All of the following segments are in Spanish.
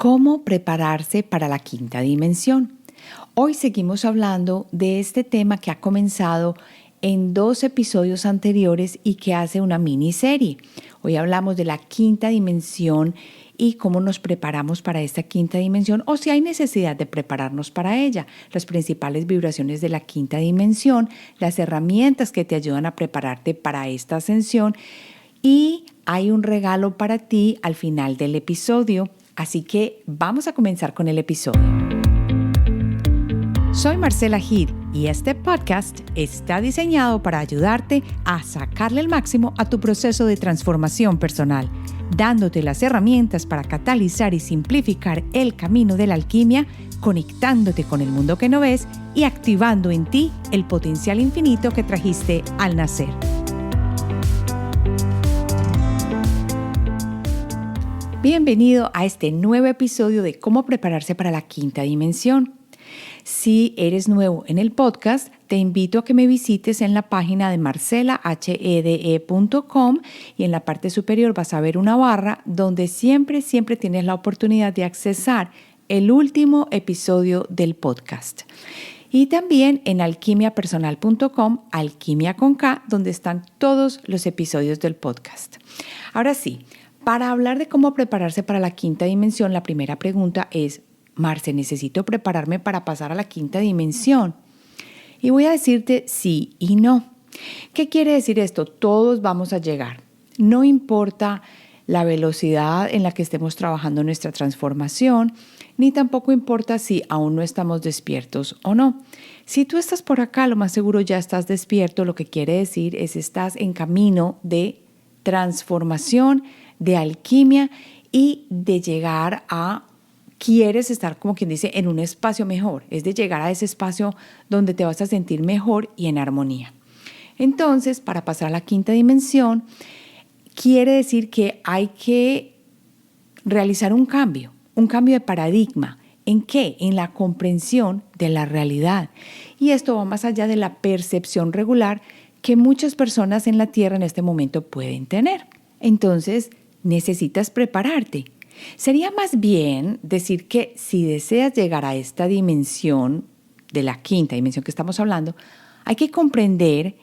¿Cómo prepararse para la quinta dimensión? Hoy seguimos hablando de este tema que ha comenzado en 2 episodios anteriores y que hace una miniserie. Hoy hablamos de la quinta dimensión y cómo nos preparamos para esta quinta dimensión o si hay necesidad de prepararnos para ella, las principales vibraciones de la quinta dimensión, las herramientas que te ayudan a prepararte para esta ascensión y hay un regalo para ti al final del episodio. Así que vamos a comenzar con el episodio. Soy Marcela Gid y este podcast está diseñado para ayudarte a sacarle el máximo a tu proceso de transformación personal, dándote las herramientas para catalizar y simplificar el camino de la alquimia, conectándote con el mundo que no ves y activando en ti el potencial infinito que trajiste al nacer. Bienvenido a este nuevo episodio de cómo prepararse para la quinta dimensión. Si eres nuevo en el podcast, te invito a que me visites en la página de marcelahede.com y en la parte superior vas a ver una barra donde siempre tienes la oportunidad de accesar el último episodio del podcast. Y también en alquimiapersonal.com, alquimia con K, donde están todos los episodios del podcast. Ahora sí, para hablar de cómo prepararse para la quinta dimensión, la primera pregunta es, Marce, ¿necesito prepararme para pasar a la quinta dimensión? Y voy a decirte sí y no. ¿Qué quiere decir esto? Todos vamos a llegar. No importa la velocidad en la que estemos trabajando nuestra transformación, ni tampoco importa si aún no estamos despiertos o no. Si tú estás por acá, lo más seguro ya estás despierto. Lo que quiere decir es estás en camino de transformación, de alquimia y de llegar a, quieres estar como quien dice en un espacio mejor, es de llegar a ese espacio donde te vas a sentir mejor y en armonía. Entonces, para pasar a la quinta dimensión, quiere decir que hay que realizar un cambio de paradigma. ¿En qué? En la comprensión de la realidad. Y esto va más allá de la percepción regular que muchas personas en la Tierra en este momento pueden tener. Entonces, necesitas prepararte. Sería más bien decir que si deseas llegar a esta dimensión, de la quinta dimensión que estamos hablando, hay que comprender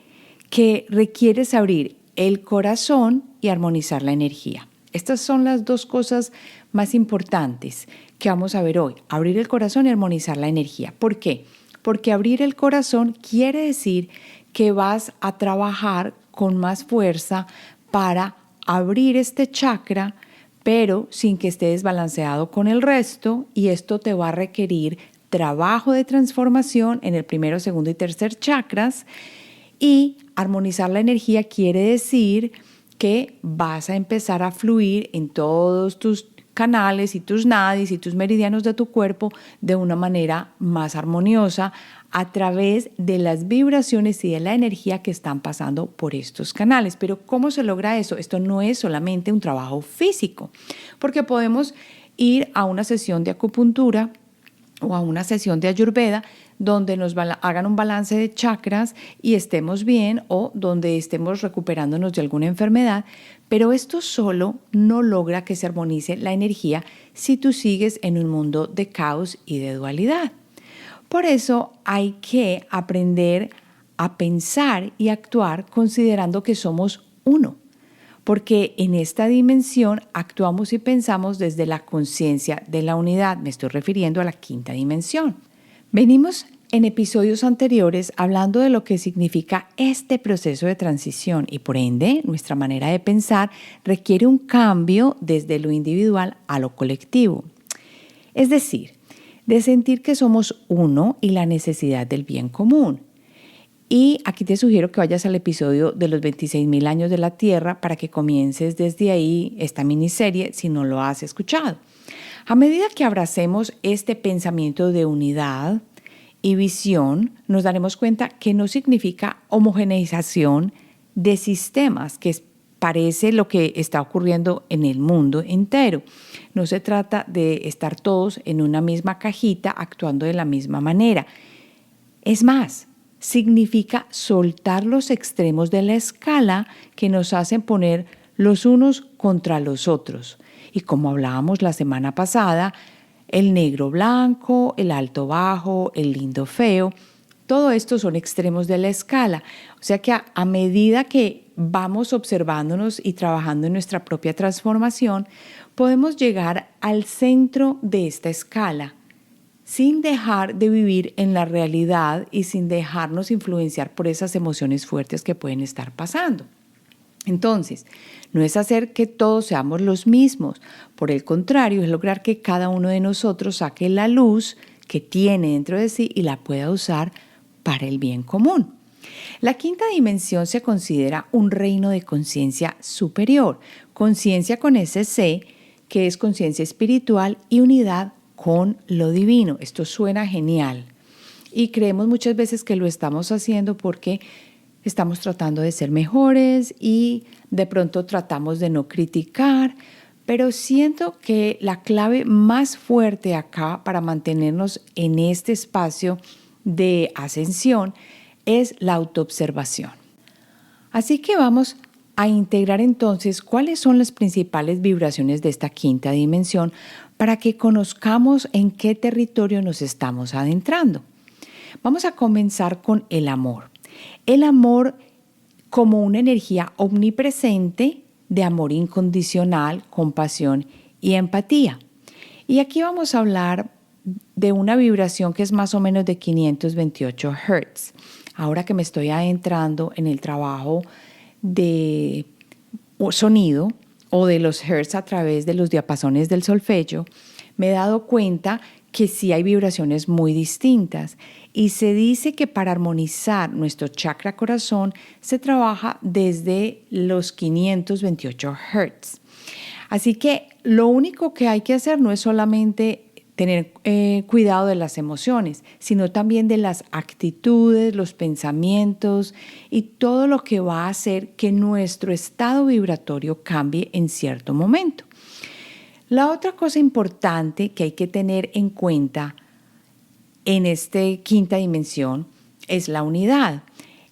que requieres abrir el corazón y armonizar la energía. Estas son las 2 cosas más importantes que vamos a ver hoy. Abrir el corazón y armonizar la energía. ¿Por qué? Porque abrir el corazón quiere decir que vas a trabajar con más fuerza para abrir este chakra, pero sin que esté desbalanceado con el resto, y esto te va a requerir trabajo de transformación en el primero, segundo y tercer chakras. Y armonizar la energía quiere decir que vas a empezar a fluir en todos tus canales y tus nadis y tus meridianos de tu cuerpo de una manera más armoniosa a través de las vibraciones y de la energía que están pasando por estos canales. Pero ¿cómo se logra eso? Esto no es solamente un trabajo físico, porque podemos ir a una sesión de acupuntura o a una sesión de ayurveda donde nos hagan un balance de chakras y estemos bien, o donde estemos recuperándonos de alguna enfermedad, pero esto solo no logra que se armonice la energía si tú sigues en un mundo de caos y de dualidad. Por eso hay que aprender a pensar y actuar considerando que somos uno, porque en esta dimensión actuamos y pensamos desde la conciencia de la unidad. Me estoy refiriendo a la quinta dimensión. Venimos en episodios anteriores hablando de lo que significa este proceso de transición y por ende nuestra manera de pensar requiere un cambio desde lo individual a lo colectivo. Es decir, de sentir que somos uno y la necesidad del bien común. Y aquí te sugiero que vayas al episodio de los 26,000 años de la Tierra para que comiences desde ahí esta miniserie si no lo has escuchado. A medida que abracemos este pensamiento de unidad y visión, nos daremos cuenta que no significa homogeneización de sistemas, que parece lo que está ocurriendo en el mundo entero. No se trata de estar todos en una misma cajita actuando de la misma manera. Es más, significa soltar los extremos de la escala que nos hacen poner los unos contra los otros. Y como hablábamos la semana pasada, el negro blanco, el alto bajo, el lindo feo. Todo esto son extremos de la escala. O sea que a medida que vamos observándonos y trabajando en nuestra propia transformación, podemos llegar al centro de esta escala, sin dejar de vivir en la realidad y sin dejarnos influenciar por esas emociones fuertes que pueden estar pasando. Entonces, no es hacer que todos seamos los mismos. Por el contrario, es lograr que cada uno de nosotros saque la luz que tiene dentro de sí y la pueda usar para el bien común. La quinta dimensión se considera un reino de conciencia superior, conciencia con ese C, que es conciencia espiritual y unidad con lo divino. Esto suena genial y creemos muchas veces que lo estamos haciendo porque estamos tratando de ser mejores y de pronto tratamos de no criticar, pero siento que la clave más fuerte acá para mantenernos en este espacio de ascensión es la autoobservación. Así que vamos a integrar entonces cuáles son las principales vibraciones de esta quinta dimensión para que conozcamos en qué territorio nos estamos adentrando. Vamos a comenzar con el amor. El amor como una energía omnipresente de amor incondicional, compasión y empatía. Y aquí vamos a hablar de una vibración que es más o menos de 528 Hz. Ahora que me estoy adentrando en el trabajo de sonido o de los Hertz a través de los diapasones del solfegio, me he dado cuenta que sí hay vibraciones muy distintas y se dice que para armonizar nuestro chakra corazón se trabaja desde los 528 Hz. Así que lo único que hay que hacer no es solamente tener cuidado de las emociones, sino también de las actitudes, los pensamientos y todo lo que va a hacer que nuestro estado vibratorio cambie en cierto momento. La otra cosa importante que hay que tener en cuenta en esta quinta dimensión es la unidad,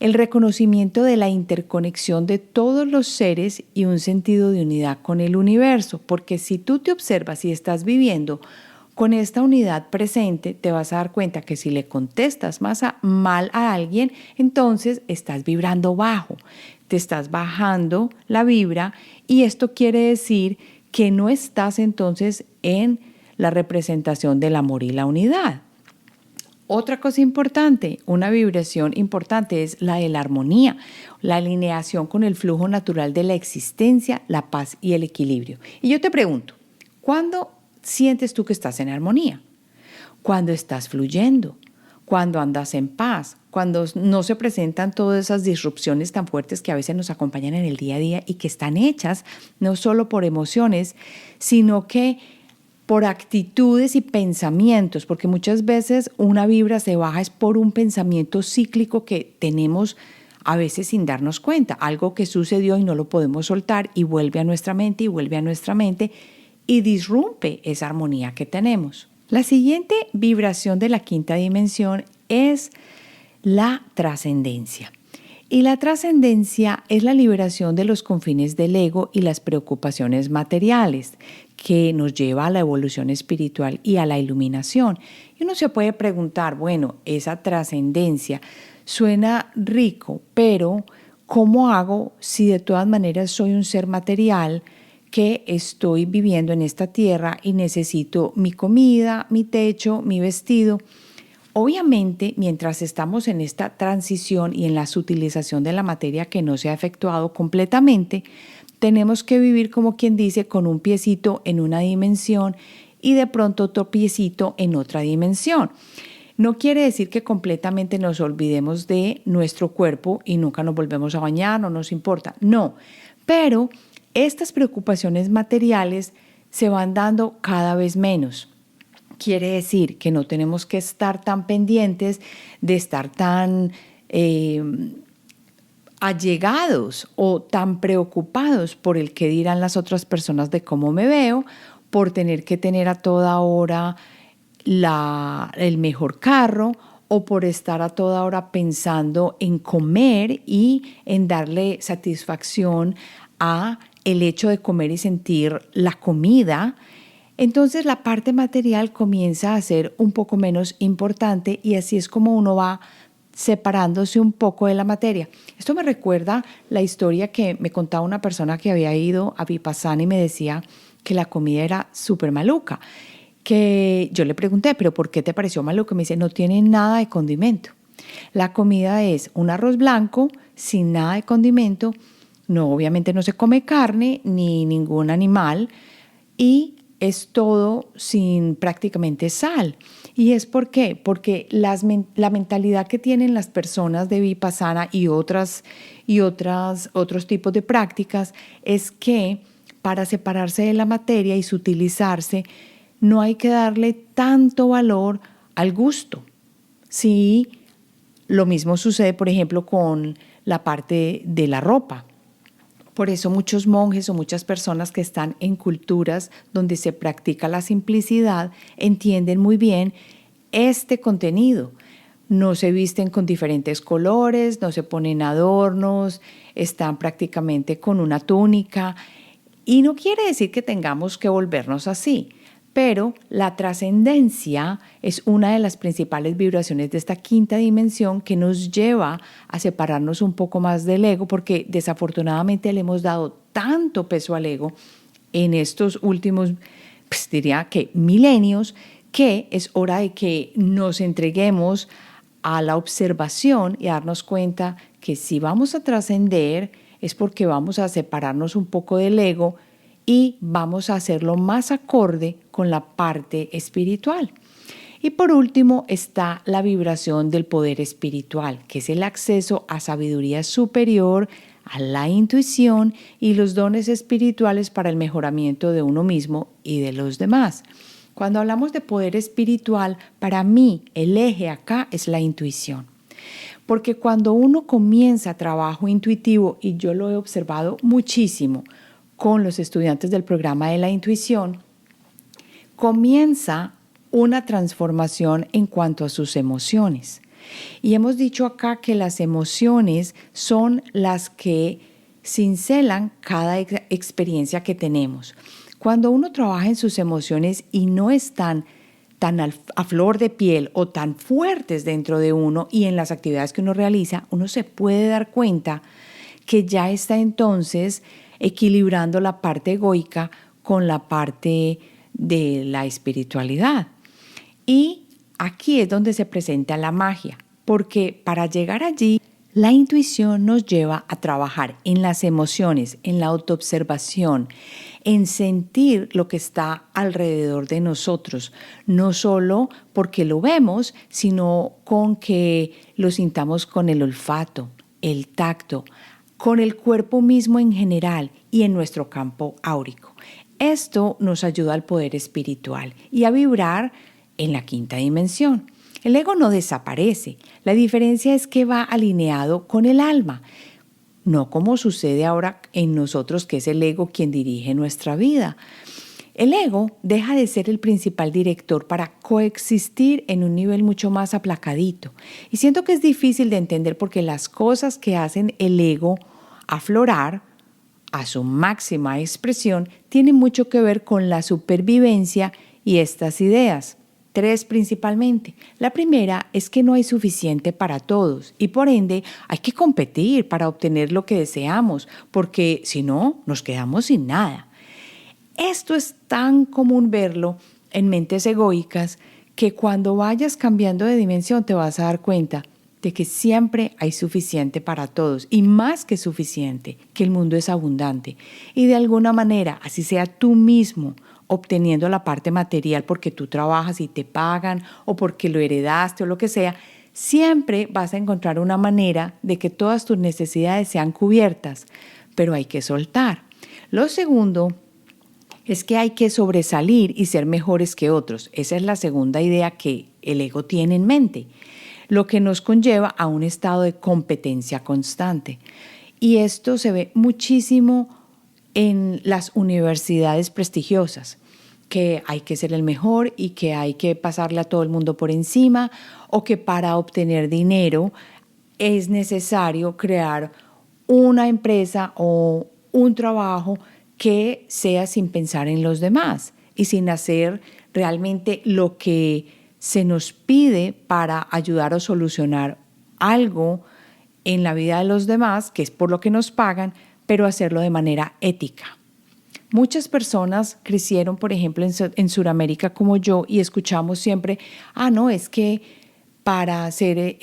el reconocimiento de la interconexión de todos los seres y un sentido de unidad con el universo, porque si tú te observas y estás viviendo con esta unidad presente, te vas a dar cuenta que si le contestas mal a alguien, entonces estás vibrando bajo, te estás bajando la vibra y esto quiere decir que no estás entonces en la representación del amor y la unidad. Otra cosa importante, una vibración importante es la de la armonía, la alineación con el flujo natural de la existencia, la paz y el equilibrio. Y yo te pregunto, ¿cuándo sientes tú que estás en armonía? Cuando estás fluyendo, cuando andas en paz, cuando no se presentan todas esas disrupciones tan fuertes que a veces nos acompañan en el día a día y que están hechas no solo por emociones, sino que por actitudes y pensamientos, porque muchas veces una vibra se baja es por un pensamiento cíclico que tenemos a veces sin darnos cuenta, algo que sucedió y no lo podemos soltar y vuelve a nuestra mente y vuelve a nuestra mente y disrumpe esa armonía que tenemos. La siguiente vibración de la quinta dimensión es la trascendencia. Y la trascendencia es la liberación de los confines del ego y las preocupaciones materiales que nos lleva a la evolución espiritual y a la iluminación. Y uno se puede preguntar, bueno, esa trascendencia suena rico, pero ¿cómo hago si de todas maneras soy un ser material que estoy viviendo en esta tierra y necesito mi comida, mi techo, mi vestido? Obviamente, mientras estamos en esta transición y en la sutilización de la materia que no se ha efectuado completamente, tenemos que vivir, como quien dice, con un piecito en una dimensión y de pronto otro piecito en otra dimensión. No quiere decir que completamente nos olvidemos de nuestro cuerpo y nunca nos volvemos a bañar, no nos importa. No, pero estas preocupaciones materiales se van dando cada vez menos. Quiere decir que no tenemos que estar tan pendientes de estar tan allegados o tan preocupados por el que dirán las otras personas de cómo me veo, por tener que tener a toda hora el mejor carro o por estar a toda hora pensando en comer y en darle satisfacción a el hecho de comer y sentir la comida. Entonces la parte material comienza a ser un poco menos importante y así es como uno va separándose un poco de la materia. Esto me recuerda la historia que me contaba una persona que había ido a Vipassana y me decía que la comida era súper maluca. Que yo le pregunté, ¿pero por qué te pareció maluca? Me dice, no tiene nada de condimento. La comida es un arroz blanco sin nada de condimento. No, obviamente no se come carne ni ningún animal y es todo sin prácticamente sal. ¿Y es por qué? Porque la mentalidad que tienen las personas de Vipassana y otros tipos de prácticas es que para separarse de la materia y sutilizarse, no hay que darle tanto valor al gusto. Sí, lo mismo sucede, por ejemplo, con la parte de la ropa. Por eso muchos monjes o muchas personas que están en culturas donde se practica la simplicidad entienden muy bien este contenido. No se visten con diferentes colores, no se ponen adornos, están prácticamente con una túnica. Y no quiere decir que tengamos que volvernos así, pero la trascendencia es una de las principales vibraciones de esta quinta dimensión que nos lleva a separarnos un poco más del ego, porque desafortunadamente le hemos dado tanto peso al ego en estos últimos, pues diría que milenios, que es hora de que nos entreguemos a la observación y a darnos cuenta que si vamos a trascender es porque vamos a separarnos un poco del ego y vamos a hacerlo más acorde con la parte espiritual. Y por último está la vibración del poder espiritual, que es el acceso a sabiduría superior, a la intuición y los dones espirituales para el mejoramiento de uno mismo y de los demás. Cuando hablamos de poder espiritual, para mí el eje acá es la intuición. Porque cuando uno comienza trabajo intuitivo, y yo lo he observado muchísimo con los estudiantes del programa de la intuición, comienza una transformación en cuanto a sus emociones. Y hemos dicho acá que las emociones son las que cincelan cada experiencia que tenemos. Cuando uno trabaja en sus emociones y no están tan a flor de piel o tan fuertes dentro de uno y en las actividades que uno realiza, uno se puede dar cuenta que ya está entonces equilibrando la parte egoica con la parte de la espiritualidad. Y aquí es donde se presenta la magia, porque para llegar allí, la intuición nos lleva a trabajar en las emociones, en la autoobservación, en sentir lo que está alrededor de nosotros, no solo porque lo vemos, sino con que lo sintamos con el olfato, el tacto, con el cuerpo mismo en general y en nuestro campo áurico. Esto nos ayuda al poder espiritual y a vibrar en la quinta dimensión. El ego no desaparece, la diferencia es que va alineado con el alma, no como sucede ahora en nosotros, que es el ego quien dirige nuestra vida. El ego deja de ser el principal director para coexistir en un nivel mucho más aplacadito. Y siento que es difícil de entender porque las cosas que hacen el ego aflorar a su máxima expresión tienen mucho que ver con la supervivencia y estas ideas. 3 principalmente. La primera es que no hay suficiente para todos y por ende hay que competir para obtener lo que deseamos, porque si no, nos quedamos sin nada. Esto es tan común verlo en mentes egoicas que cuando vayas cambiando de dimensión te vas a dar cuenta de que siempre hay suficiente para todos y más que suficiente, que el mundo es abundante. Y de alguna manera, así sea tú mismo, obteniendo la parte material porque tú trabajas y te pagan o porque lo heredaste o lo que sea, siempre vas a encontrar una manera de que todas tus necesidades sean cubiertas, pero hay que soltar. Lo segundo es que hay que sobresalir y ser mejores que otros. Esa es la segunda idea que el ego tiene en mente, lo que nos conlleva a un estado de competencia constante. Y esto se ve muchísimo en las universidades prestigiosas, que hay que ser el mejor y que hay que pasarle a todo el mundo por encima, o que para obtener dinero es necesario crear una empresa o un trabajo que sea sin pensar en los demás. y sin hacer realmente lo que se nos pide para ayudar o solucionar algo en la vida de los demás, que es por lo que nos pagan, pero hacerlo de manera ética. Muchas personas crecieron, por ejemplo, en Sudamérica como yo, y escuchamos siempre, no, es que para ser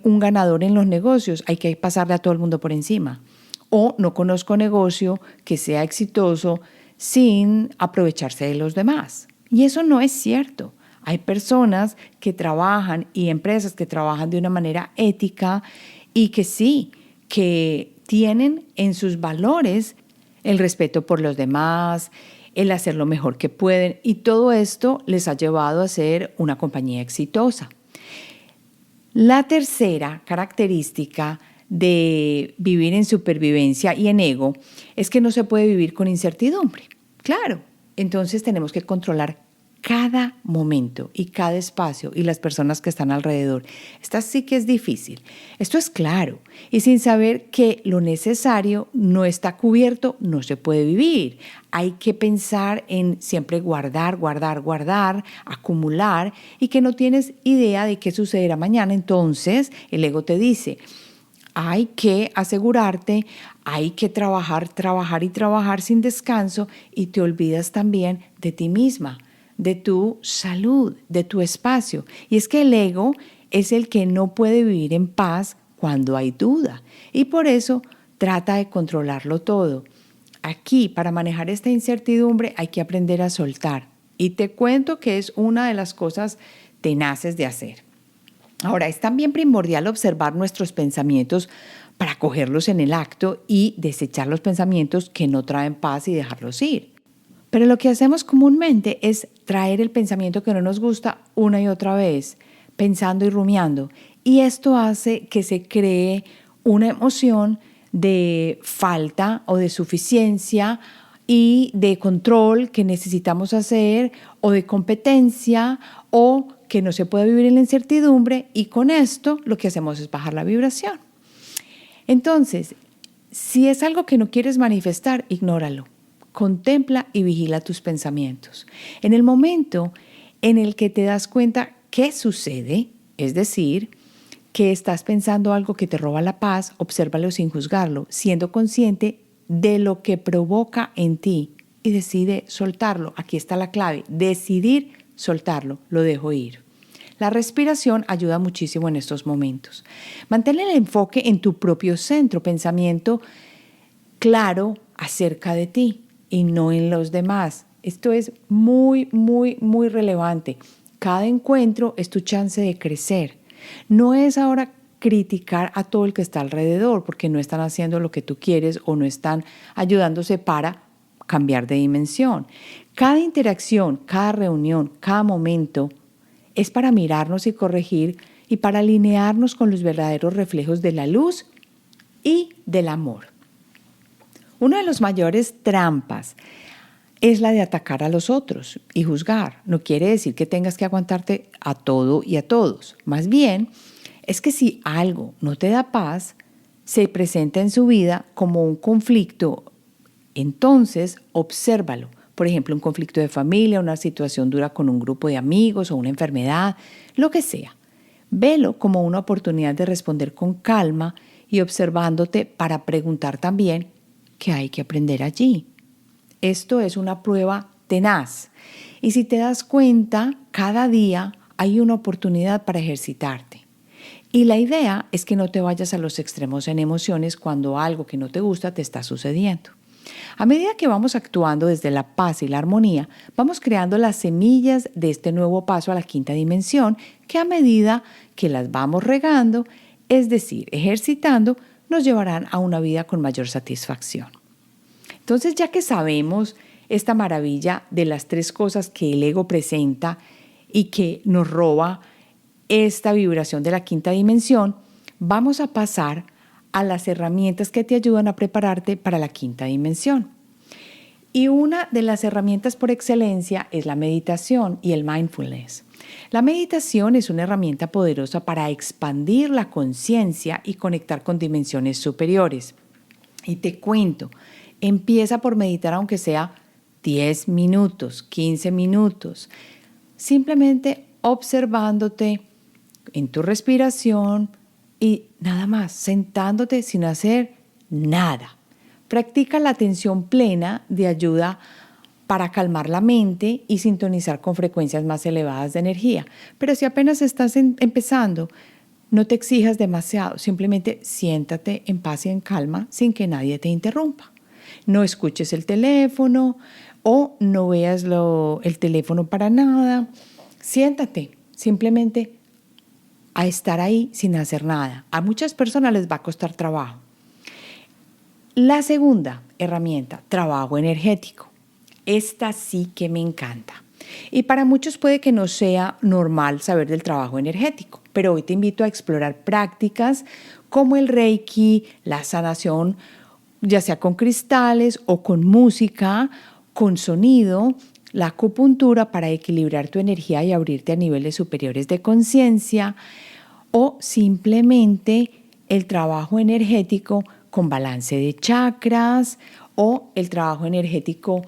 un ganador en los negocios hay que pasarle a todo el mundo por encima. O no conozco negocio que sea exitoso sin aprovecharse de los demás. Y eso no es cierto. Hay personas que trabajan y empresas que trabajan de una manera ética y que sí, que tienen en sus valores el respeto por los demás, el hacer lo mejor que pueden, y todo esto les ha llevado a ser una compañía exitosa. La tercera característica de vivir en supervivencia y en ego es que no se puede vivir con incertidumbre. Claro, entonces tenemos que controlar cada momento y cada espacio y las personas que están alrededor. Esta sí que es difícil. Esto es claro. Y sin saber que lo necesario no está cubierto, no se puede vivir. Hay que pensar en siempre guardar, acumular, y que no tienes idea de qué sucederá mañana. Entonces el ego te dice, hay que asegurarte, hay que trabajar sin descanso, y te olvidas también de ti misma, de tu salud, de tu espacio. Y es que el ego es el que no puede vivir en paz cuando hay duda, y por eso trata de controlarlo todo. Aquí, para manejar esta incertidumbre, hay que aprender a soltar. Y te cuento que es una de las cosas tenaces de hacer. Ahora, es también primordial observar nuestros pensamientos para cogerlos en el acto y desechar los pensamientos que no traen paz y dejarlos ir. Pero lo que hacemos comúnmente es traer el pensamiento que no nos gusta una y otra vez, pensando y rumiando. Y esto hace que se cree una emoción de falta o de suficiencia y de control que necesitamos hacer, o de competencia, o que no se puede vivir en la incertidumbre, y con esto lo que hacemos es bajar la vibración. Entonces, si es algo que no quieres manifestar, ignóralo. Contempla y vigila tus pensamientos. En el momento en el que te das cuenta qué sucede, es decir, que estás pensando algo que te roba la paz, obsérvalo sin juzgarlo, siendo consciente de lo que provoca en ti, y decide soltarlo. Aquí está la clave: decidir soltarlo, lo dejo ir. La respiración ayuda muchísimo en estos momentos. Mantén el enfoque en tu propio centro, pensamiento claro acerca de ti y no en los demás. Esto es muy, muy, muy relevante. Cada encuentro es tu chance de crecer. No es ahora criticar a todo el que está alrededor porque no están haciendo lo que tú quieres o no están ayudándose para cambiar de dimensión. Cada interacción, cada reunión, cada momento es para mirarnos y corregir, y para alinearnos con los verdaderos reflejos de la luz y del amor. Una de las mayores trampas es la de atacar a los otros y juzgar. No quiere decir que tengas que aguantarte a todo y a todos. Más bien, es que si algo no te da paz, se presenta en su vida como un conflicto, entonces obsérvalo. Por ejemplo, un conflicto de familia, una situación dura con un grupo de amigos o una enfermedad, lo que sea. Velo como una oportunidad de responder con calma y observándote para preguntar también qué hay que aprender allí. Esto es una prueba tenaz. Y si te das cuenta, cada día hay una oportunidad para ejercitarte. Y la idea es que no te vayas a los extremos en emociones cuando algo que no te gusta te está sucediendo. A medida que vamos actuando desde la paz y la armonía, vamos creando las semillas de este nuevo paso a la quinta dimensión, que a medida que las vamos regando, es decir, ejercitando, nos llevarán a una vida con mayor satisfacción. Entonces, ya que sabemos esta maravilla de las tres cosas que el ego presenta y que nos roba esta vibración de la quinta dimensión, vamos a pasar a las herramientas que te ayudan a prepararte para la quinta dimensión. Y una de las herramientas por excelencia es la meditación y el mindfulness. La meditación es una herramienta poderosa para expandir la conciencia y conectar con dimensiones superiores. Y te cuento, empieza por meditar aunque sea 10 minutos, 15 minutos, simplemente observándote en tu respiración y nada más, sentándote sin hacer nada. Practica la atención plena de ayuda para calmar la mente y sintonizar con frecuencias más elevadas de energía. Pero si apenas estás empezando, no te exijas demasiado, simplemente siéntate en paz y en calma sin que nadie te interrumpa. No escuches el teléfono o no veas el teléfono para nada. Siéntate simplemente a estar ahí sin hacer nada. A muchas personas les va a costar trabajo. La segunda herramienta, trabajo energético. Esta sí que me encanta. Y para muchos puede que no sea normal saber del trabajo energético, pero hoy te invito a explorar prácticas como el Reiki, la sanación, ya sea con cristales o con música, con sonido, la acupuntura para equilibrar tu energía y abrirte a niveles superiores de conciencia, o simplemente el trabajo energético con balance de chakras o el trabajo energético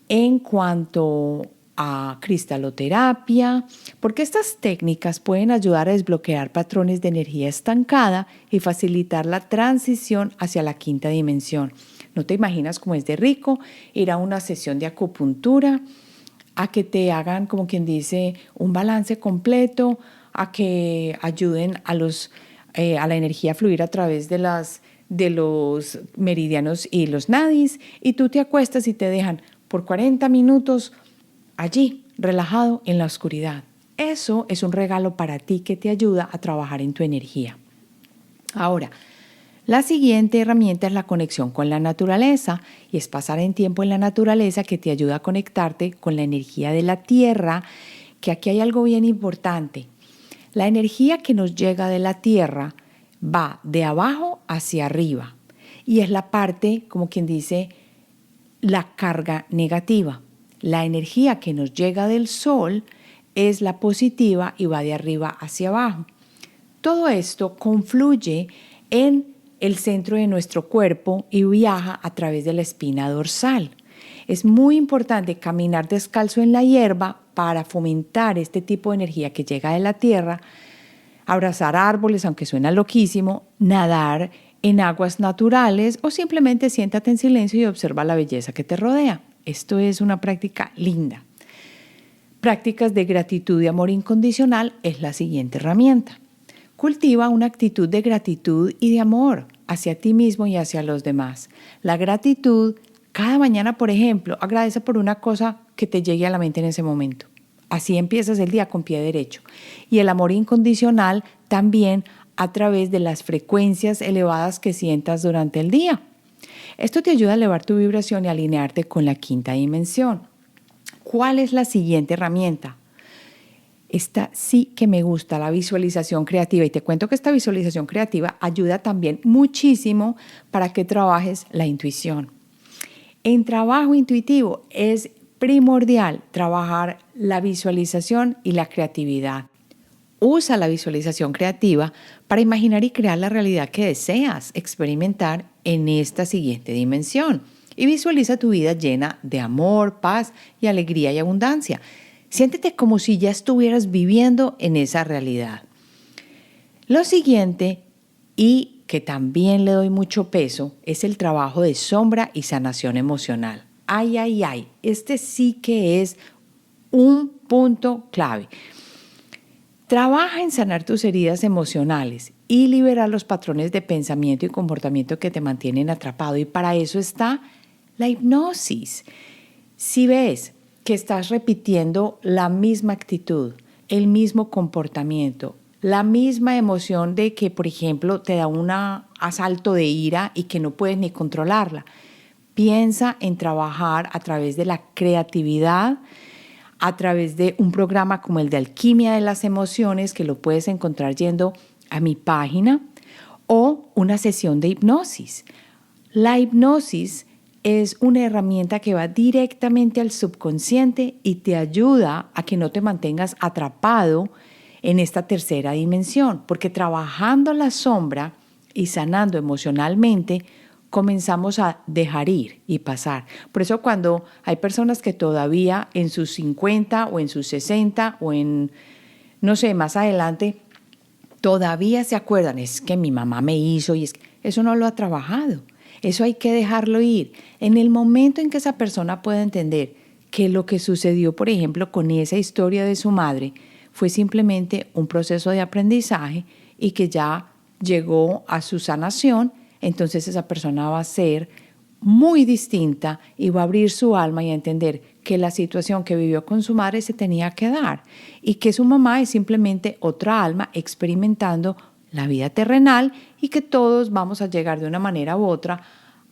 en cuanto a cristaloterapia, porque estas técnicas pueden ayudar a desbloquear patrones de energía estancada y facilitar la transición hacia la quinta dimensión. No te imaginas cómo es de rico ir a una sesión de acupuntura, a que te hagan, como quien dice, un balance completo, a que ayuden a la energía a fluir a través de los meridianos y los nadis, y tú te acuestas y te dejan por 40 minutos allí, relajado en la oscuridad. Eso es un regalo para ti que te ayuda a trabajar en tu energía. Ahora, la siguiente herramienta es la conexión con la naturaleza, y es pasar en tiempo en la naturaleza que te ayuda a conectarte con la energía de la tierra, que aquí hay algo bien importante. La energía que nos llega de la tierra va de abajo hacia arriba y es la parte, como quien dice, la carga negativa. La energía que nos llega del sol es la positiva y va de arriba hacia abajo. Todo esto confluye en el centro de nuestro cuerpo y viaja a través de la espina dorsal. Es muy importante caminar descalzo en la hierba para fomentar este tipo de energía que llega de la tierra, abrazar árboles, aunque suena loquísimo, nadar en aguas naturales o simplemente siéntate en silencio y observa la belleza que te rodea. Esto es una práctica linda. Prácticas de gratitud y amor incondicional es la siguiente herramienta. Cultiva una actitud de gratitud y de amor hacia ti mismo y hacia los demás. La gratitud, cada mañana, por ejemplo, agradece por una cosa que te llegue a la mente en ese momento. Así empiezas el día con pie derecho. Y el amor incondicional también a través de las frecuencias elevadas que sientas durante el día. Esto te ayuda a elevar tu vibración y alinearte con la quinta dimensión. ¿Cuál es la siguiente herramienta? Esta sí que me gusta, la visualización creativa. Y te cuento que esta visualización creativa ayuda también muchísimo para que trabajes la intuición. En trabajo intuitivo es primordial trabajar la visualización y la creatividad. Usa la visualización creativa para imaginar y crear la realidad que deseas experimentar en esta siguiente dimensión. Y visualiza tu vida llena de amor, paz y alegría y abundancia. Siéntete como si ya estuvieras viviendo en esa realidad. Lo siguiente, y que también le doy mucho peso, es el trabajo de sombra y sanación emocional. Ay, ay, ay, este sí que es un punto clave. Trabaja en sanar tus heridas emocionales y liberar los patrones de pensamiento y comportamiento que te mantienen atrapado. Y para eso está la hipnosis. Si ves que estás repitiendo la misma actitud, el mismo comportamiento, la misma emoción de que, por ejemplo, te da un asalto de ira y que no puedes ni controlarla, piensa en trabajar a través de la creatividad, a través de un programa como el de Alquimia de las Emociones, que lo puedes encontrar yendo a mi página, o una sesión de hipnosis. La hipnosis es una herramienta que va directamente al subconsciente y te ayuda a que no te mantengas atrapado en esta tercera dimensión, porque trabajando la sombra y sanando emocionalmente, comenzamos a dejar ir y pasar. Por eso cuando hay personas que todavía en sus 50 o en sus 60 o en, no sé, más adelante, todavía se acuerdan, es que mi mamá me hizo y es que eso no lo ha trabajado. Eso hay que dejarlo ir. En el momento en que esa persona pueda entender que lo que sucedió, por ejemplo, con esa historia de su madre, fue simplemente un proceso de aprendizaje y que ya llegó a su sanación, entonces esa persona va a ser muy distinta y va a abrir su alma y a entender que la situación que vivió con su madre se tenía que dar y que su mamá es simplemente otra alma experimentando la vida terrenal y que todos vamos a llegar de una manera u otra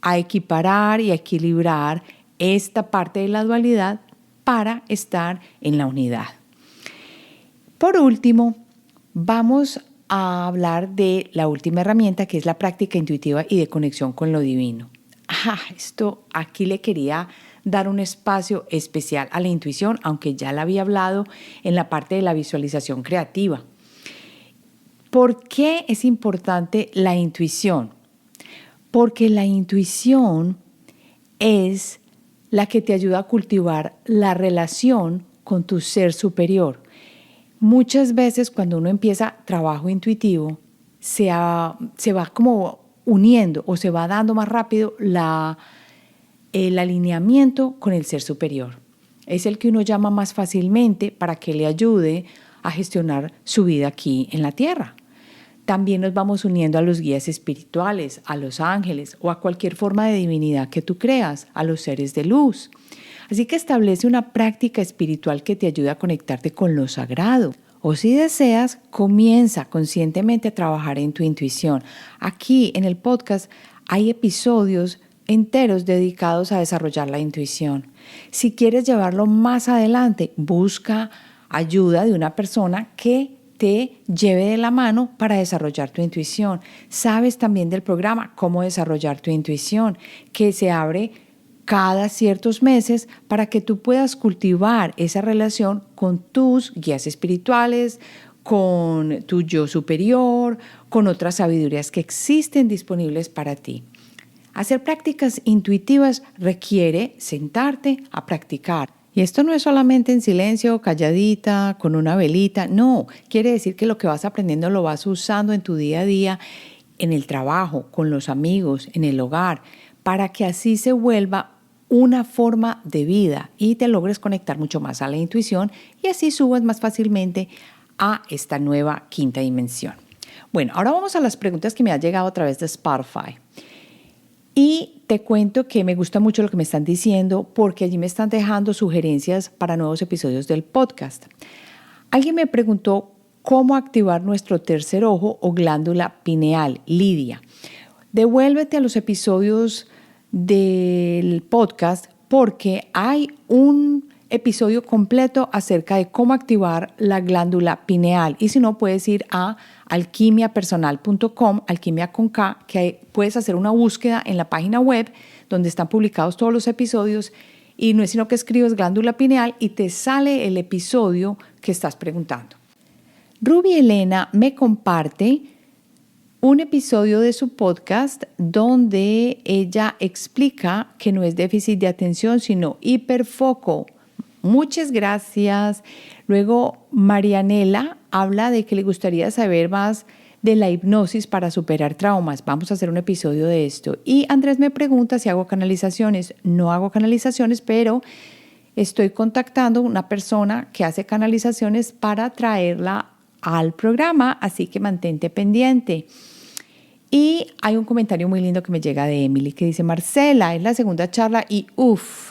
a equiparar y a equilibrar esta parte de la dualidad para estar en la unidad. Por último, vamos a hablar de la última herramienta, que es la práctica intuitiva y de conexión con lo divino. Esto aquí le quería dar un espacio especial a la intuición, aunque ya la había hablado en la parte de la visualización creativa. ¿Por qué es importante la intuición? Porque la intuición es la que te ayuda a cultivar la relación con tu ser superior. Muchas veces cuando uno empieza trabajo intuitivo, se va como uniendo o se va dando más rápido el alineamiento con el ser superior. Es el que uno llama más fácilmente para que le ayude a gestionar su vida aquí en la tierra. También nos vamos uniendo a los guías espirituales, a los ángeles o a cualquier forma de divinidad que tú creas, a los seres de luz. Así que establece una práctica espiritual que te ayude a conectarte con lo sagrado. O si deseas, comienza conscientemente a trabajar en tu intuición. Aquí en el podcast hay episodios enteros dedicados a desarrollar la intuición. Si quieres llevarlo más adelante, busca ayuda de una persona que te lleve de la mano para desarrollar tu intuición. Sabes también del programa Cómo desarrollar tu intuición, que se abre cada ciertos meses para que tú puedas cultivar esa relación con tus guías espirituales, con tu yo superior, con otras sabidurías que existen disponibles para ti. Hacer prácticas intuitivas requiere sentarte a practicar. Y esto no es solamente en silencio, calladita, con una velita. No, quiere decir que lo que vas aprendiendo lo vas usando en tu día a día, en el trabajo, con los amigos, en el hogar, para que así se vuelva una forma de vida y te logres conectar mucho más a la intuición y así subas más fácilmente a esta nueva quinta dimensión. Bueno, ahora vamos a las preguntas que me han llegado a través de Spotify. Y te cuento que me gusta mucho lo que me están diciendo porque allí me están dejando sugerencias para nuevos episodios del podcast. Alguien me preguntó cómo activar nuestro tercer ojo o glándula pineal, Lidia. Devuélvete a los episodios del podcast porque hay un episodio completo acerca de cómo activar la glándula pineal y si no puedes ir a alquimiapersonal.com, alquimia con K, que puedes hacer una búsqueda en la página web donde están publicados todos los episodios y no es sino que escribes glándula pineal y te sale el episodio que estás preguntando. Ruby Elena me comparte un episodio de su podcast donde ella explica que no es déficit de atención, sino hiperfoco. Muchas gracias. Luego, Marianela habla de que le gustaría saber más de la hipnosis para superar traumas. Vamos a hacer un episodio de esto. Y Andrés me pregunta si hago canalizaciones. No hago canalizaciones, pero estoy contactando a una persona que hace canalizaciones para traerla al programa, así que mantente pendiente. Y hay un comentario muy lindo que me llega de Emily que dice: Marcela, es la segunda charla y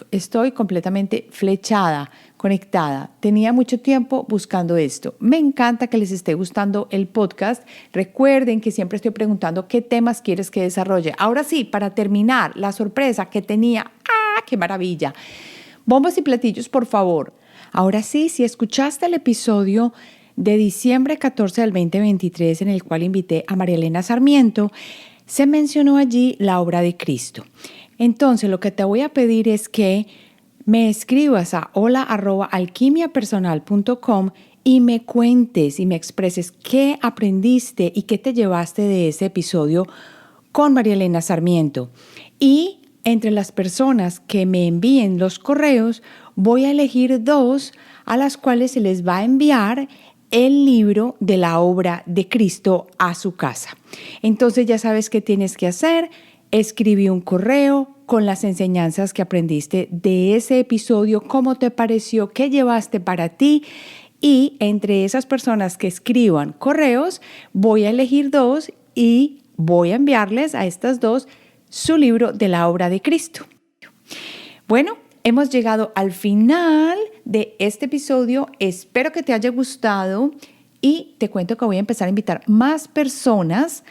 estoy completamente flechada, conectada. Tenía mucho tiempo buscando esto. Me encanta que les esté gustando el podcast. Recuerden que siempre estoy preguntando qué temas quieres que desarrolle. Ahora sí, para terminar, la sorpresa que tenía. ¡Qué maravilla! Bombos y platillos, por favor. Ahora sí, si escuchaste el episodio de diciembre 14 del 2023, en el cual invité a María Elena Sarmiento, se mencionó allí la obra de Cristo. Entonces, lo que te voy a pedir es que me escribas a hola@alquimiapersonal.com y me cuentes y me expreses qué aprendiste y qué te llevaste de ese episodio con María Elena Sarmiento. Y entre las personas que me envíen los correos, voy a elegir 2 a las cuales se les va a enviar el libro de la obra de Cristo a su casa. Entonces ya sabes qué tienes que hacer. Escribí un correo con las enseñanzas que aprendiste de ese episodio, cómo te pareció, qué llevaste para ti. Y entre esas personas que escriban correos, voy a elegir 2 y voy a enviarles a estas 2 su libro de la obra de Cristo. Bueno, hemos llegado al final de este episodio. Espero que te haya gustado y te cuento que voy a empezar a invitar más personas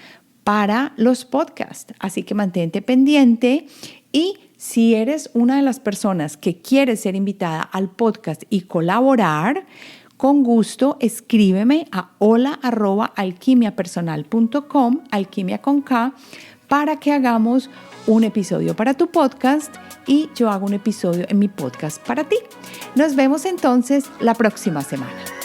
para los podcasts. Así que mantente pendiente y si eres una de las personas que quiere ser invitada al podcast y colaborar, con gusto escríbeme a hola@alquimiapersonal.com, alquimia con K, para que hagamos un episodio para tu podcast y yo hago un episodio en mi podcast para ti. Nos vemos entonces la próxima semana.